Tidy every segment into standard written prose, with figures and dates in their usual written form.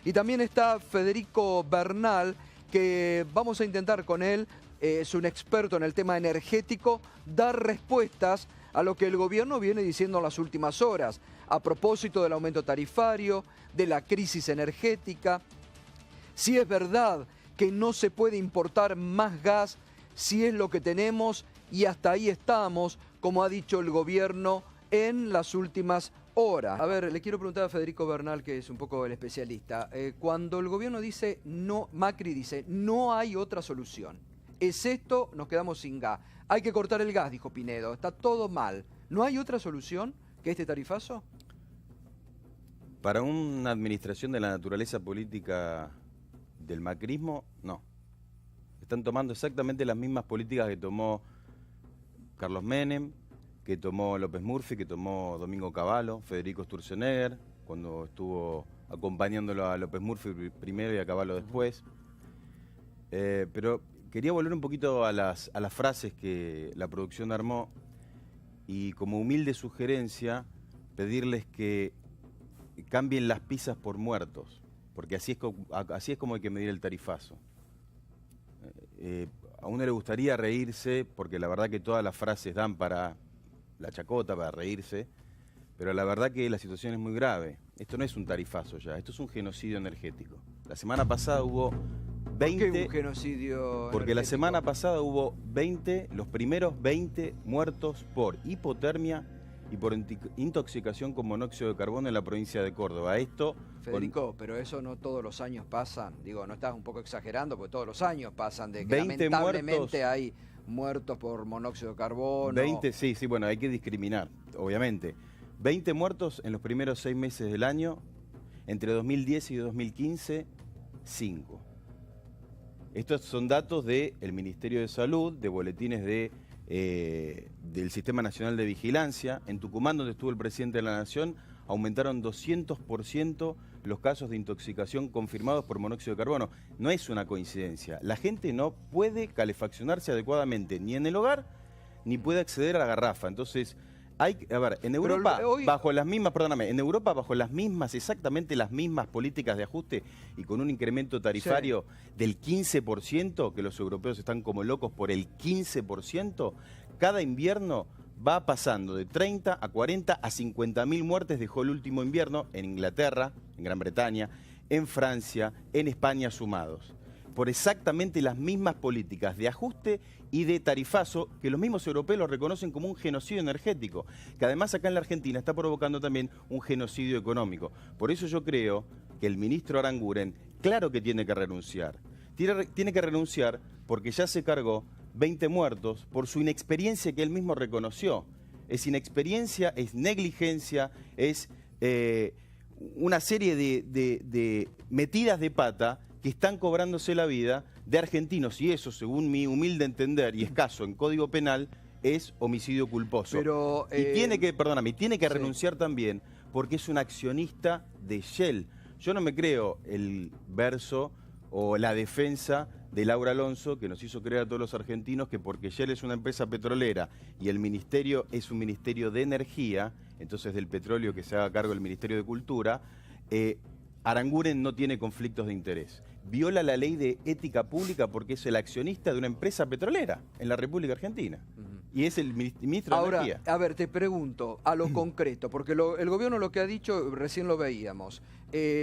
Y también está Federico Bernal, que vamos a intentar con él, es un experto en el tema energético, dar respuestas a lo que el gobierno viene diciendo en las últimas horas, a propósito del aumento tarifario, de la crisis energética. Si es verdad que no se puede importar más gas, si es lo que tenemos y hasta ahí estamos, como ha dicho el gobierno en las últimas horas. A ver, le quiero preguntar a Federico Bernal, que es un poco el especialista. Cuando el gobierno dice, no, Macri dice, no hay otra solución. Es esto, nos quedamos sin gas. Hay que cortar el gas, dijo Pinedo. Está todo mal. ¿No hay otra solución que este tarifazo? Para una administración de la naturaleza política del macrismo, no. Están tomando exactamente las mismas políticas que tomó Carlos Menem, que tomó López Murphy, que tomó Domingo Cavallo, Federico Sturzenegger, cuando estuvo acompañándolo a López Murphy primero y a Cavallo después. Pero quería volver un poquito a las frases que la producción armó y como humilde sugerencia pedirles que cambien las pizzas por muertos, porque así es como hay que medir el tarifazo. A uno le gustaría reírse, porque la verdad que todas las frases dan para la chacota, para reírse, pero la verdad que la situación es muy grave. Esto no es un tarifazo ya, esto es un genocidio energético. La semana pasada hubo 20... ¿Por qué un genocidio Porque la energético? semana pasada hubo 20, los primeros 20 muertos por hipotermia y por intoxicación con monóxido de carbono en la provincia de Córdoba. Esto, Federico, pero eso no todos los años pasan. Digo, no estás un poco exagerando, porque todos los años pasan de que 20 lamentablemente muertos, hay muertos por monóxido de carbono. 20, sí, bueno, hay que discriminar, obviamente. 20 muertos en los primeros 6 meses del año, entre 2010 y 2015, 5. Estos son datos del Ministerio de Salud, de boletines del Sistema Nacional de Vigilancia. En Tucumán, donde estuvo el presidente de la Nación, aumentaron 200% los casos de intoxicación confirmados por monóxido de carbono. No es una coincidencia. La gente no puede calefaccionarse adecuadamente ni en el hogar, ni puede acceder a la garrafa. Entonces, en Europa, bajo las mismas, en Europa bajo las mismas, exactamente las mismas políticas de ajuste y con un incremento tarifario del 15%, que los europeos están como locos por el 15%, cada invierno va pasando de 30 a 40 a 50.000 muertes, dejó el último invierno en Inglaterra, en Gran Bretaña, en Francia, en España sumados, por exactamente las mismas políticas de ajuste y de tarifazo que los mismos europeos lo reconocen como un genocidio energético, que además acá en la Argentina está provocando también un genocidio económico. Por eso yo creo que el ministro Aranguren, claro que tiene que renunciar. Tiene que renunciar porque ya se cargó 20 muertos por su inexperiencia que él mismo reconoció. Es inexperiencia, es negligencia, es una serie de metidas de pata que están cobrándose la vida de argentinos, y eso, según mi humilde entender y escaso en Código Penal, es homicidio culposo. Pero, y tiene que renunciar también porque es un accionista de Shell. Yo no me creo el verso o la defensa de Laura Alonso, que nos hizo creer a todos los argentinos que porque Shell es una empresa petrolera y el ministerio es un ministerio de energía, entonces del petróleo que se haga cargo el Ministerio de Cultura, Aranguren no tiene conflictos de interés. Viola la ley de ética pública porque es el accionista de una empresa petrolera en la República Argentina. Y es el ministro de Energía. Ahora, a ver, te pregunto, a lo concreto, porque el gobierno lo que ha dicho, recién lo veíamos,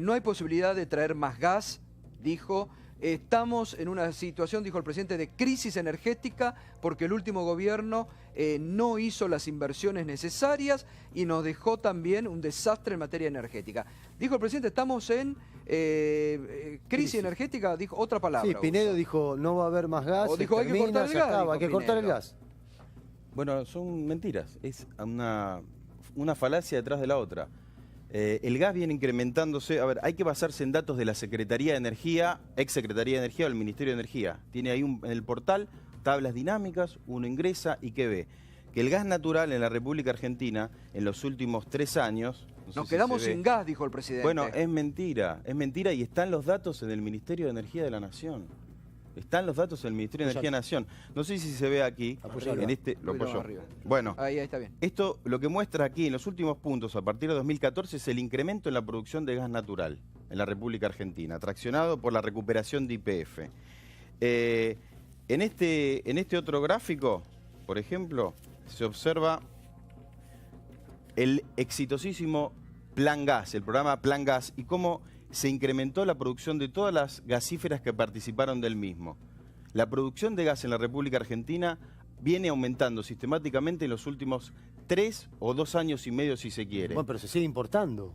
no hay posibilidad de traer más gas, dijo. Estamos en una situación, dijo el presidente, de crisis energética porque el último gobierno no hizo las inversiones necesarias y nos dejó también un desastre en materia energética. Dijo el presidente, estamos en crisis energética, dijo otra palabra. Sí, Pinedo dijo, no va a haber más gas, o dijo, hay que cortar el gas. Hay que cortar el gas. Bueno, son mentiras, es una falacia detrás de la otra. El gas viene incrementándose. A ver, hay que basarse en datos de la Secretaría de Energía, ex Secretaría de Energía o el Ministerio de Energía. Tiene ahí en el portal tablas dinámicas, uno ingresa y ¿qué ve? Que el gas natural en la República Argentina en los últimos 3 años... Nos quedamos sin gas, dijo el presidente. Bueno, es mentira y están los datos en el Ministerio de Energía de la Nación. Están los datos del Ministerio de Energía de la Nación. No sé si se ve aquí. En este, lo apoyo. Bueno, ahí está bien. Esto lo que muestra aquí en los últimos puntos a partir de 2014 es el incremento en la producción de gas natural. en la República Argentina, traccionado por la recuperación de YPF. En este otro gráfico, por ejemplo, se observa el exitosísimo Plan Gas, el programa Plan Gas, y cómo se incrementó la producción de todas las gasíferas que participaron del mismo. La producción de gas en la República Argentina viene aumentando sistemáticamente en los últimos 3 o 2 años y medio, si se quiere. Bueno, pero se sigue importando.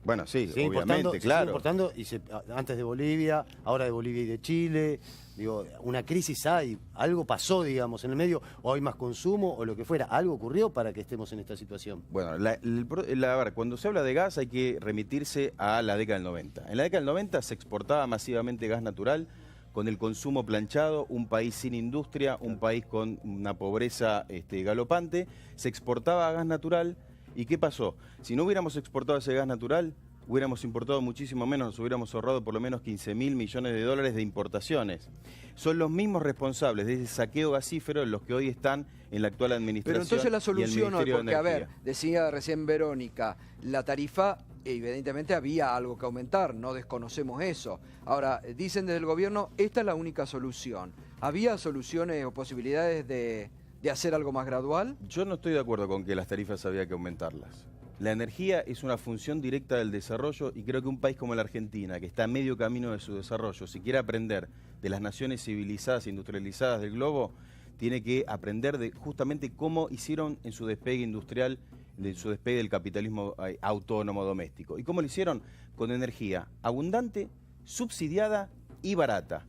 Bueno, sí, Se sigue obviamente, importando, claro. Se sigue importando, antes de Bolivia, ahora de Bolivia y de Chile. Digo, una crisis hay, algo pasó, digamos, en el medio, o hay más consumo, o lo que fuera. Algo ocurrió para que estemos en esta situación. Bueno, a ver, cuando se habla de gas hay que remitirse a la década del 90. En la década del 90 se exportaba masivamente gas natural, con el consumo planchado, un país sin industria, un país con una pobreza galopante, se exportaba gas natural. ¿Y qué pasó? Si no hubiéramos exportado ese gas natural, hubiéramos importado muchísimo menos, nos hubiéramos ahorrado por lo menos 15.000 millones de dólares de importaciones. Son los mismos responsables de ese saqueo gasífero los que hoy están en la actual administración. Pero entonces la solución hoy, porque a ver, Energía. decía recién Verónica, la tarifa evidentemente había algo que aumentar, no desconocemos eso. Ahora, dicen desde el gobierno, esta es la única solución. ¿Había soluciones o posibilidades de hacer algo más gradual? Yo no estoy de acuerdo con que las tarifas había que aumentarlas. La energía es una función directa del desarrollo y creo que un país como la Argentina, que está a medio camino de su desarrollo, si quiere aprender de las naciones civilizadas e industrializadas del globo, tiene que aprender de justamente cómo hicieron en su despegue industrial, en su despegue del capitalismo autónomo doméstico. ¿Y cómo lo hicieron? Con energía abundante, subsidiada y barata.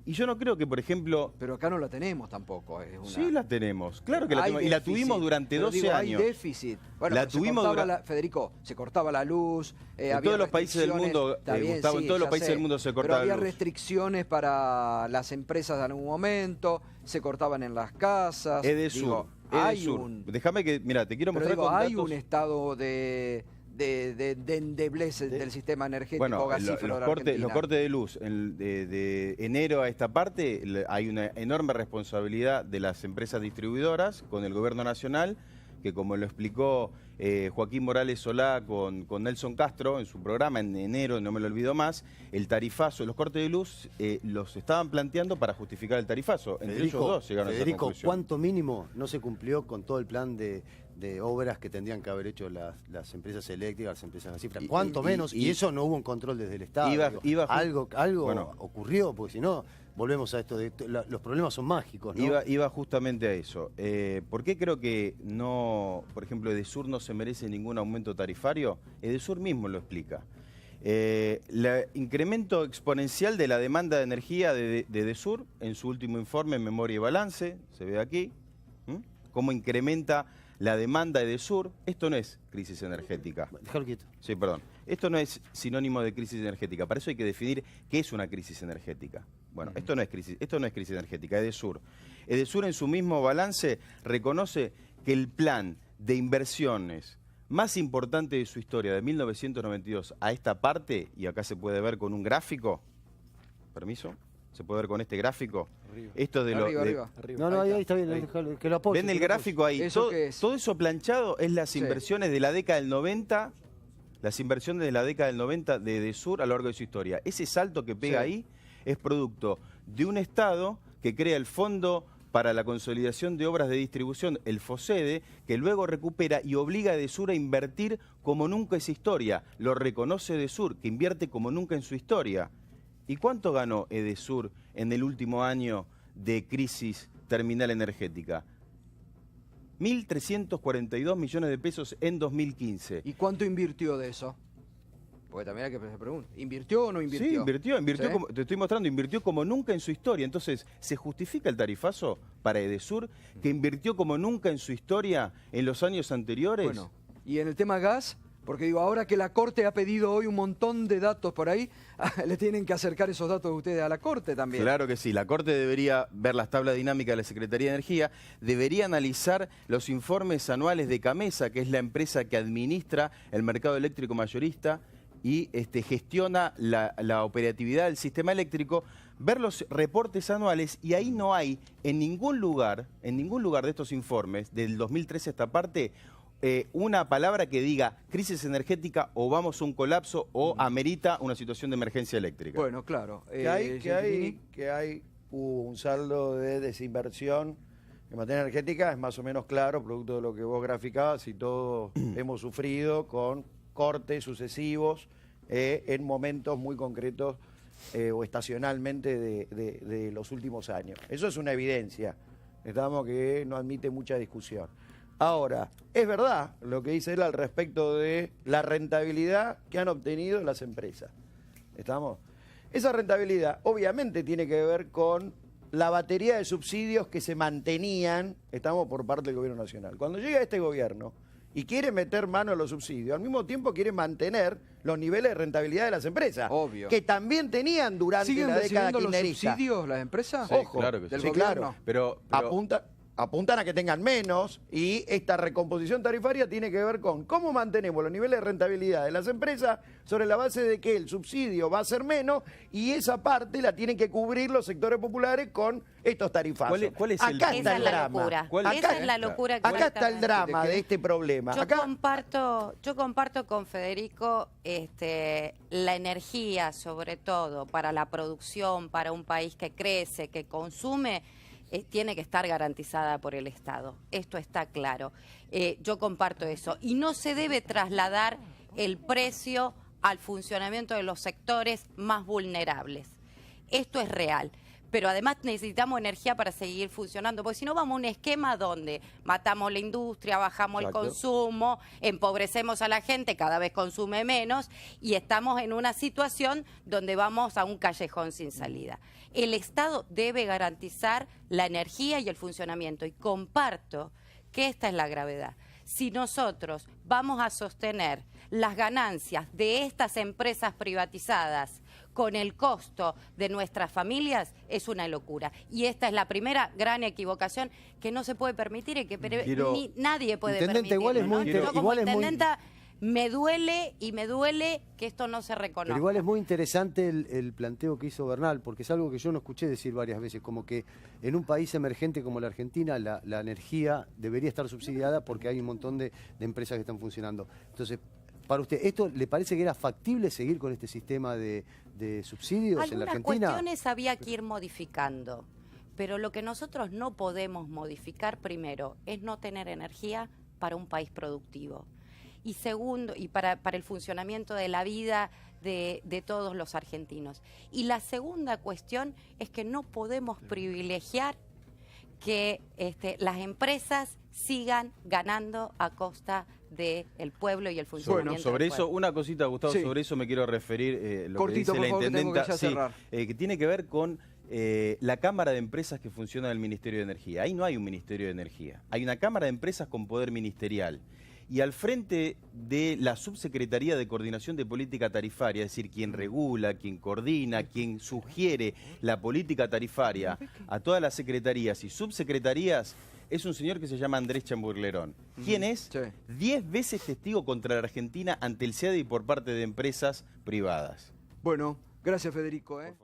Y yo no creo que, por ejemplo... Pero acá no la tenemos tampoco. Sí la tenemos, claro que la tenemos. Y la tuvimos durante 12 años. Hay déficit. Bueno, la tuvimos Federico, se cortaba la luz. En todos los países del mundo, Gustavo, en todos los países del mundo se cortaba la luz. Pero había restricciones para las empresas en algún momento, se cortaban en las casas. Edesur. Déjame que, mira, te quiero mostrar con hay datos. un estado de endeblez del sistema energético gasífero de la Argentina. Los cortes de luz de enero a esta parte, hay una enorme responsabilidad de las empresas distribuidoras con el gobierno nacional, que como lo explicó Joaquín Morales Solá con Nelson Castro en su programa en enero, no me lo olvido más, el tarifazo, los cortes de luz los estaban planteando para justificar el tarifazo. Entre ellos dos llegaron a esa conclusión. ¿Cuánto mínimo no se cumplió con todo el plan de obras que tendrían que haber hecho las empresas eléctricas, las empresas gasíferas? ¿Cuánto menos? Y eso no hubo un control desde el Estado. Algo ocurrió, porque si no, volvemos a esto, los problemas son mágicos, ¿no? Iba justamente a eso. ¿Por qué creo que no, por ejemplo, Edesur no se merece ningún aumento tarifario? Edesur mismo lo explica. El incremento exponencial de la demanda de energía de Edesur, en su último informe, Memoria y Balance, se ve aquí, cómo incrementa la demanda de Edesur. Esto no es crisis energética. Déjalo quieto. Sí, perdón. Esto no es sinónimo de crisis energética. Para eso hay que definir qué es una crisis energética. Bueno, esto no es crisis energética. Edesur en su mismo balance reconoce que el plan de inversiones más importante de su historia, de 1992 a esta parte, y acá se puede ver con un gráfico, permiso, se puede ver con este gráfico. Arriba. Esto de arriba. No, ahí está bien, que lo apoye. ¿Ven el gráfico ahí? ¿Eso qué es? Todo eso planchado es las inversiones de la década del 90, las inversiones de la década del 90 de Edesur a lo largo de su historia. Ese salto que pega ahí es producto de un Estado que crea el Fondo para la Consolidación de Obras de Distribución, el FOSEDE, que luego recupera y obliga a Edesur a invertir como nunca en su historia. Lo reconoce Edesur, que invierte como nunca en su historia. ¿Y cuánto ganó Edesur en el último año de crisis terminal energética? 1.342 millones de pesos en 2015. ¿Y cuánto invirtió de eso? Porque también hay que hacer pregunta. ¿Invirtió o no invirtió? Sí, invirtió ¿Sí? como, te estoy mostrando, invirtió como nunca en su historia. Entonces, ¿se justifica el tarifazo para Edesur, que invirtió como nunca en su historia en los años anteriores? Bueno, y en el tema gas, porque digo, ahora que la Corte ha pedido hoy un montón de datos por ahí, le tienen que acercar esos datos de ustedes a la Corte también. Claro que sí, la Corte debería ver las tablas dinámicas de la Secretaría de Energía, debería analizar los informes anuales de CAMESA, que es la empresa que administra el mercado eléctrico mayorista y gestiona la operatividad del sistema eléctrico, ver los reportes anuales, y ahí no hay en ningún lugar de estos informes, del 2013 a esta parte, una palabra que diga crisis energética o vamos a un colapso o amerita una situación de emergencia eléctrica. Bueno, claro. Hubo un saldo de desinversión en materia energética, es más o menos claro, producto de lo que vos graficabas, y todos hemos sufrido con cortes sucesivos en momentos muy concretos o estacionalmente de los últimos años. Eso es una evidencia, que no admite mucha discusión. Ahora, es verdad lo que dice él al respecto de la rentabilidad que han obtenido las empresas. Esa rentabilidad obviamente tiene que ver con la batería de subsidios que se mantenían, por parte del gobierno nacional. Cuando llega este gobierno y quiere meter mano a los subsidios, al mismo tiempo quiere mantener los niveles de rentabilidad de las empresas. Obvio. Que también tenían durante la década kirchnerista. ¿Siguen recibiendo los subsidios las empresas? Sí, Ojo, claro que del sí. gobierno. Claro. Pero apuntan a que tengan menos, y esta recomposición tarifaria tiene que ver con cómo mantenemos los niveles de rentabilidad de las empresas sobre la base de que el subsidio va a ser menos y esa parte la tienen que cubrir los sectores populares con estos tarifazos. ¿Cuál es Acá el está el drama. Esa es la locura. Acá está el drama de este problema. Yo comparto con Federico la energía, sobre todo para la producción, para un país que crece, que consume, tiene que estar garantizada por el Estado. Esto está claro. Yo comparto eso. Y no se debe trasladar el precio al funcionamiento de los sectores más vulnerables. Esto es real. Pero además necesitamos energía para seguir funcionando, porque si no vamos a un esquema donde matamos la industria, bajamos el consumo, empobrecemos a la gente, cada vez consume menos, y estamos en una situación donde vamos a un callejón sin salida. El Estado debe garantizar la energía y el funcionamiento, y comparto que esta es la gravedad. Si nosotros vamos a sostener las ganancias de estas empresas privatizadas con el costo de nuestras familias, es una locura. Y esta es la primera gran equivocación que no se puede permitir y que nadie puede permitir. Yo como intendenta me duele que esto no se reconozca. Pero igual es muy interesante el planteo que hizo Bernal, porque es algo que yo no escuché decir varias veces, como que en un país emergente como la Argentina la energía debería estar subsidiada porque hay un montón de empresas que están funcionando. Entonces, para usted, ¿esto le parece que era factible seguir con este sistema de subsidios en la Argentina? Algunas cuestiones había que ir modificando, pero lo que nosotros no podemos modificar primero es no tener energía para un país productivo. Y segundo, y para el funcionamiento de la vida de todos los argentinos. Y la segunda cuestión es que no podemos privilegiar que las empresas sigan ganando a costa del pueblo y el funcionamiento del pueblo. Eso, una cosita, Gustavo, sobre eso me quiero referir, lo cortito, que dice la intendenta, que tiene que ver con la Cámara de Empresas que funciona en el Ministerio de Energía. Ahí no hay un Ministerio de Energía, hay una Cámara de Empresas con poder ministerial. Y al frente de la Subsecretaría de Coordinación de Política Tarifaria, es decir, quien regula, quien coordina, quien sugiere la política tarifaria a todas las secretarías y subsecretarías, es un señor que se llama Andrés Chamburlerón. ¿Quién es? 10 veces testigo contra la Argentina ante el CEDE y por parte de empresas privadas. Bueno, gracias Federico.